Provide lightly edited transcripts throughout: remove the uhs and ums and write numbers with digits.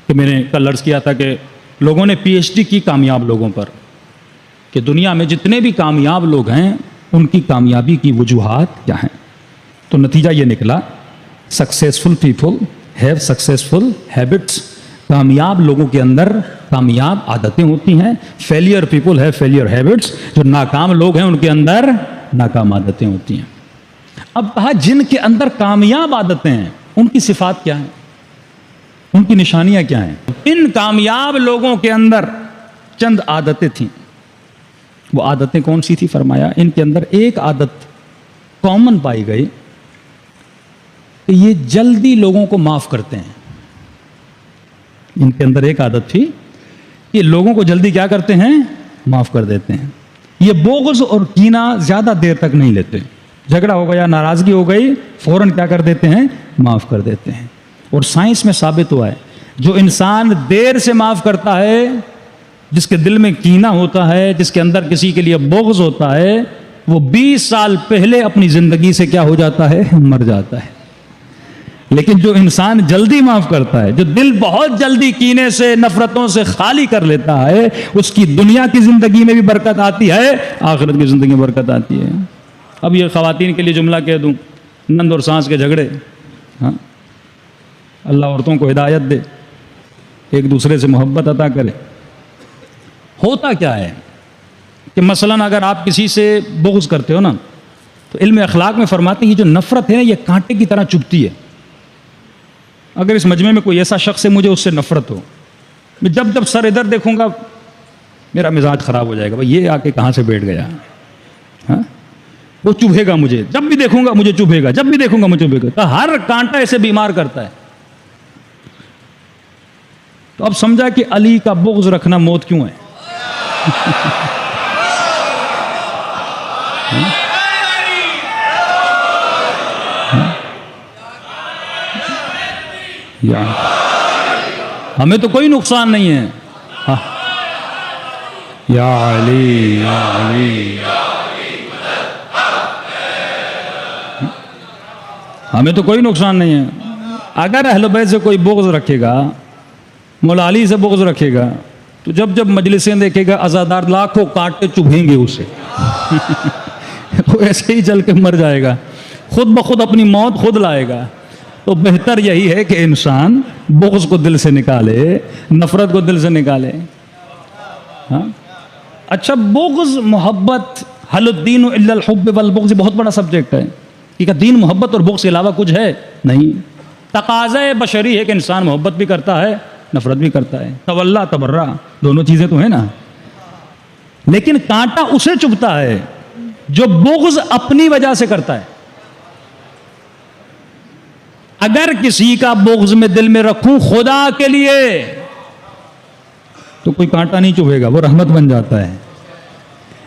कि मैंने कल अर्ज किया था कि लोगों ने पीएचडी की कामयाब लोगों पर, कि दुनिया में जितने भी कामयाब लोग हैं उनकी कामयाबी की वजूहात क्या हैं। तो नतीजा ये निकला, successful people have successful habits. कामयाब लोगों के अंदर कामयाब आदतें होती हैं। Failure people have failure habits. जो नाकाम लोग हैं उनके अंदर नाकाम आदतें होती हैं। अब कहा जिनके अंदर कामयाब आदतें हैं उनकी सिफात क्या है, उनकी निशानियां क्या हैं। इन कामयाब लोगों के अंदर चंद आदतें थीं। वो आदतें कौन सी थी? फरमाया इनके अंदर एक आदत कॉमन पाई गई कि ये जल्दी लोगों को माफ करते हैं। इनके अंदर एक आदत थी कि लोगों को जल्दी क्या करते हैं? माफ कर देते हैं। ये बोगज़ और कीना ज्यादा देर तक नहीं लेते। झगड़ा हो गया, नाराजगी हो गई, फौरन क्या कर देते हैं? माफ कर देते हैं। और साइंस में साबित हुआ है जो इंसान देर से माफ करता है, जिसके दिल में कीना होता है, जिसके अंदर किसी के लिए बोगज़ होता है, वो 20 साल पहले अपनी जिंदगी से क्या हो जाता है? मर जाता है। लेकिन जो इंसान जल्दी माफ करता है, जो दिल बहुत जल्दी कीने से नफरतों से खाली कर लेता है, उसकी दुनिया की जिंदगी में भी बरकत आती है, आखिरत की जिंदगी में बरकत आती है। अब ये खवातीन के लिए जुमला कह दूं, नंद और सास के झगड़े, हाँ, अल्लाह औरतों को हिदायत दे, एक दूसरे से मोहब्बत अता करे। होता क्या है कि मसलन अगर आप किसी से बुग़्ज़ करते हो ना, तो इल्म अखलाक में फरमाते हैं ये जो नफरत है ना, ये कांटे की तरह चुभती है। अगर इस मजमे में कोई ऐसा शख्स है मुझे उससे नफरत हो, मैं जब जब सर इधर देखूंगा मेरा मिजाज खराब हो जाएगा, भाई ये आके कहाँ से बैठ गया, हाँ? वो चुभेगा मुझे, जब भी देखूंगा मुझे चुभेगा, जब भी देखूंगा मुझे चुभेगा। तो हर कांटा ऐसे बीमार करता है। तो अब समझा कि अली का बुग़्ज़ रखना मौत क्यों है। या हमें तो कोई नुकसान नहीं है। हाँ। या अली या अली, हमें तो कोई नुकसान नहीं है। अगर अहले बैत से कोई बुग़्ज़ रखेगा, मौला अली से बुग़्ज़ रखेगा, तो जब जब मजलिसें देखेगा अज़ादार लाखों कांटे चुभेंगे उसे। वो ऐसे ही जल के मर जाएगा, खुद ब खुद अपनी मौत खुद लाएगा। तो बेहतर यही है कि इंसान बुग़्ज़ को दिल से निकाले, नफरत को दिल से निकाले। हाँ? अच्छा, बुग़्ज़, मोहब्बत, हलुद्दीन इल्लल हुब्ब वल बुग़्ज़ बहुत बड़ा सब्जेक्ट है कि दीन मोहब्बत और बुग़्ज़ के अलावा कुछ है नहीं। तकाज़े बशरी है कि इंसान मोहब्बत भी करता है, नफरत भी करता है। तवल्ला तबर्रा दोनों चीज़ें तो है ना। लेकिन कांटा उसे चुभता है जो बुग़्ज़ अपनी वजह से करता है। अगर किसी का बुग़्ज़ में दिल में रखूं खुदा के लिए, तो कोई कांटा नहीं चुभेगा, वो रहमत बन जाता है।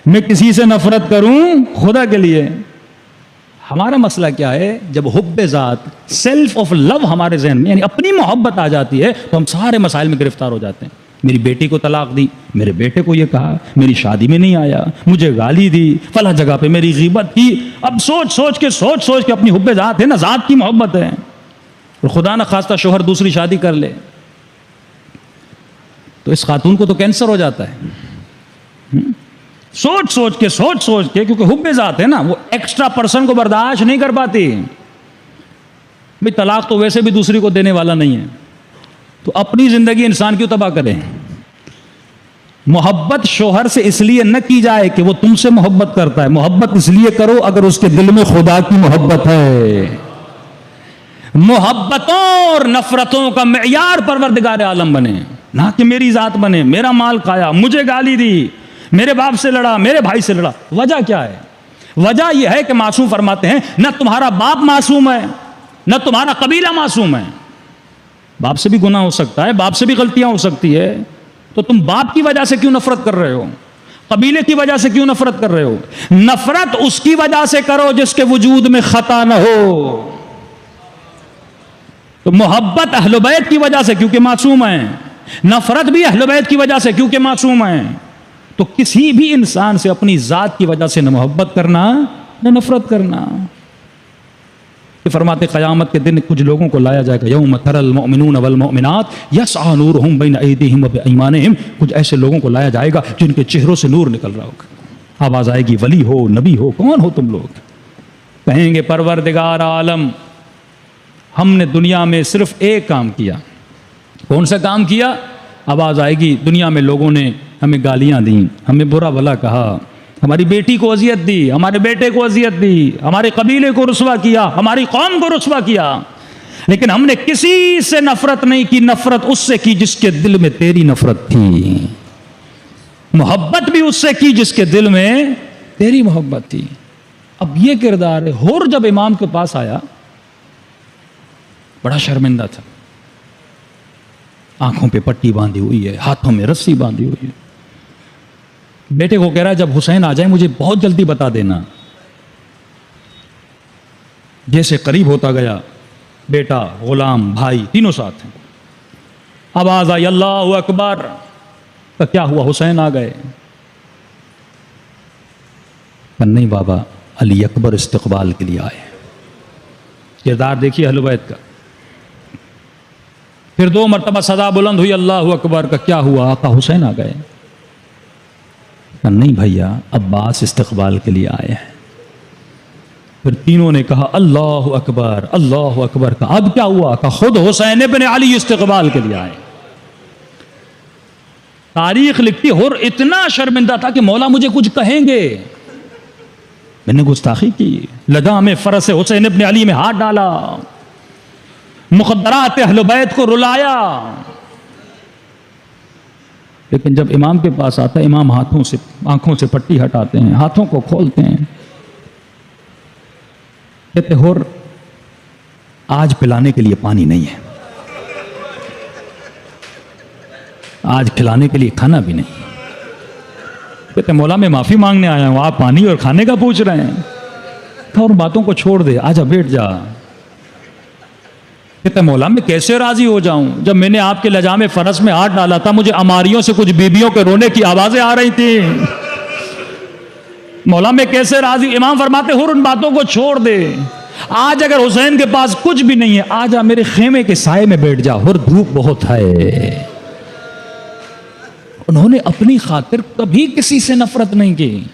मैं किसी से नफरत करूं खुदा के लिए। हमारा मसला क्या है, जब हुब्बे ज़ात, सेल्फ ऑफ लव हमारे जहन में, यानी अपनी मोहब्बत आ जाती है, तो हम सारे मसाइल में गिरफ्तार हो जाते हैं। मेरी बेटी को तलाक दी, मेरे बेटे को ये कहा, मेरी शादी में नहीं आया, मुझे गाली दी, फला जगह पे मेरी ग़ीबत की। अब सोच सोच के अपनी हुब्बे ज़ात है ना, ज़ात की मोहब्बत है, और खुदा न खास्ता शोहर दूसरी शादी कर ले, तो इस खातून को तो कैंसर हो जाता है। सोच सोच के, क्योंकि हुब्बे ज़ात है ना, वो एक्स्ट्रा पर्सन को बर्दाश्त नहीं कर पाती। भाई तलाक तो वैसे भी दूसरी को देने वाला नहीं है, तो अपनी जिंदगी इंसान क्यों तबाह करें। मोहब्बत शोहर से इसलिए न की जाए कि वो तुमसे मोहब्बत करता है, मोहब्बत इसलिए करो अगर उसके दिल में खुदा की मोहब्बत है। मोहब्बतों और नफरतों का मेयार परवरदिगार आलम बने, ना कि मेरी जात बने। मेरा माल खाया, मुझे गाली दी, मेरे बाप से लड़ा, मेरे भाई से लड़ा। वजह क्या है? वजह यह है कि मासूम फरमाते हैं न तुम्हारा बाप मासूम है, न तुम्हारा कबीला मासूम है। बाप से भी गुनाह हो सकता है, बाप से भी गलतियां हो सकती है, तो तुम बाप की वजह से क्यों नफरत कर रहे हो? कबीले की वजह से क्यों नफरत कर रहे हो? नफरत उसकी वजह से करो जिसके वजूद में खता न हो। तो मोहब्बत अहले बैत की वजह से क्योंकि मासूम है, नफरत भी अहले बैत की वजह से क्योंकि मासूम है। तो किसी भी इंसान से अपनी जात की वजह से न मोहब्बत करना न नफरत करना। कि फरमाते क़यामत के दिन कुछ लोगों को लाया जाएगा, यौम तरल मुमिनून वल मुमिनात यसअ नूरुहुम बैन अयदीहिम व बिअयमानिहिम, कुछ ऐसे लोगों को लाया जाएगा जिनके चेहरों से नूर निकल रहा होगा। आवाज़ आएगी, वली हो, नबी हो, कौन हो तुम लोग? कहेंगे परवरदिगार आलम, हमने दुनिया में सिर्फ एक काम किया। कौन सा काम किया? आवाज़ आएगी, दुनिया में लोगों ने हमें गालियाँ दी, हमें बुरा भला कहा, हमारी बेटी को अजियत दी, हमारे बेटे को अजियत दी, हमारे कबीले को रुस्वा किया, हमारी कौम को रुस्वा किया, लेकिन हमने किसी से नफरत नहीं की। नफरत उससे की जिसके दिल में तेरी नफरत थी, मोहब्बत भी उससे की जिसके दिल में तेरी मोहब्बत थी। अब ये किरदार है। हुर जब इमाम के पास आया, बड़ा शर्मिंदा था, आंखों पे पट्टी बांधी हुई है, हाथों में रस्सी बांधी हुई है। बेटे को कह रहा है, जब हुसैन आ जाए मुझे बहुत जल्दी बता देना। जैसे करीब होता गया, बेटा, गुलाम, भाई तीनों साथ हैं। आवाज आई, अल्लाहु अकबर। तो क्या हुआ? हुसैन आ गए। नहीं बाबा, अली अकबर इस्तकबाल के लिए आए। किरदार देखिए अहले बैत का। फिर 2 मरतबा सदा बुलंद हुई, अल्लाहु अकबर का। क्या हुआ? आका हुसैन आ गए। नहीं भैया, अब्बास इस्तकबाल के लिए आए हैं। फिर तीनों ने कहा अल्लाहु अकबर, अल्लाहु अकबर का। अब क्या हुआ? का खुद हुसैन इब्न अली इस्तकबाल के लिए आए। तारीख लिखती, हुर इतना शर्मिंदा था कि मौला मुझे कुछ कहेंगे, मैंने गुस्ताखी की, लगा में फरस हुसैन इब्न अली में हाथ डाला, मुक़द्दरात अहले बैत को रुलाया। लेकिन जब इमाम के पास आता है, इमाम आंखों से पट्टी हटाते हैं, हाथों को खोलते हैं, कहते हुर आज पिलाने के लिए पानी नहीं है, आज खिलाने के लिए खाना भी नहीं। कहते मौला मैं माफी मांगने आया हूं, आप पानी और खाने का पूछ रहे हैं। और बातों को छोड़ दे, आजा बैठ जा। कहते मौला मैं कैसे राजी हो जाऊं, जब मैंने आपके लजामे फरस में हाथ डाला था, मुझे अमारियों से कुछ बीबियों के रोने की आवाजें आ रही थी। मौला मैं कैसे राजी? इमाम फरमाते हुर उन बातों को छोड़ दे, आज अगर हुसैन के पास कुछ भी नहीं है, आजा मेरे खेमे के साए में बैठ जा, हुर धूप बहुत है। उन्होंने अपनी खातिर कभी किसी से नफरत नहीं की।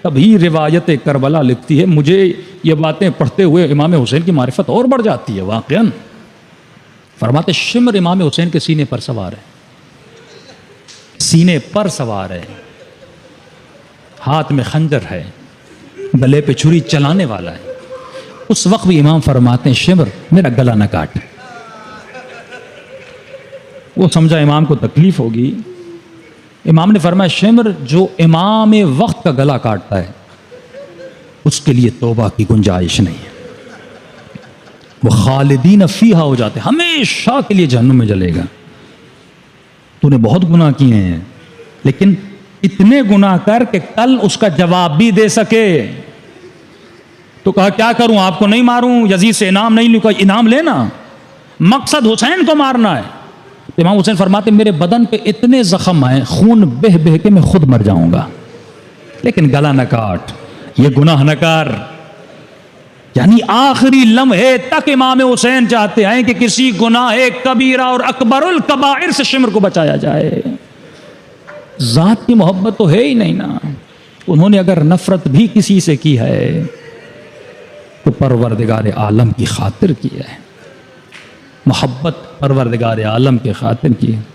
तभी रिवायत करबला लिखती है, मुझे ये बातें पढ़ते हुए इमाम हुसैन की मारिफत और बढ़ जाती है। वाक़ियन फरमाते, शिमर इमाम हुसैन के सीने पर सवार है, सीने पर सवार है, हाथ में खंजर है, गले पे छुरी चलाने वाला है। उस वक्त भी इमाम फरमाते हैं, शिमर मेरा गला न काट। वो समझा इमाम को तकलीफ होगी। इमाम ने फरमाया, शिमर जो इमाम वक्त का गला काटता है उसके लिए तौबा की गुंजाइश नहीं है, वो खालिदीन फीहा हो जाते, हमेशा के लिए जहन्नुम में जलेगा। तूने बहुत गुनाह किए हैं, लेकिन इतने गुनाह कर के कल उसका जवाब भी दे सके। तो कहा क्या करूं, आपको नहीं मारूं, यजीद से इनाम नहीं लूं? इनाम लेना, मकसद हुसैन को मारना है। इमाम हुसैन फरमाते, मेरे बदन पे इतने जख्म आए, खून बह बह के मैं खुद मर जाऊंगा, लेकिन गला न काट, ये गुनाह न कर। यानी आखिरी लम्हे तक इमाम हुसैन चाहते हैं कि किसी गुनाह कबीरा और अकबरुल कबाइर से शिमर को बचाया जाए। जात की मोहब्बत तो है ही नहीं ना। उन्होंने अगर नफरत भी किसी से की है तो परवरदिगार आलम की खातिर की है, मोहब्बत परवरदिगार आलम की खातिर की है।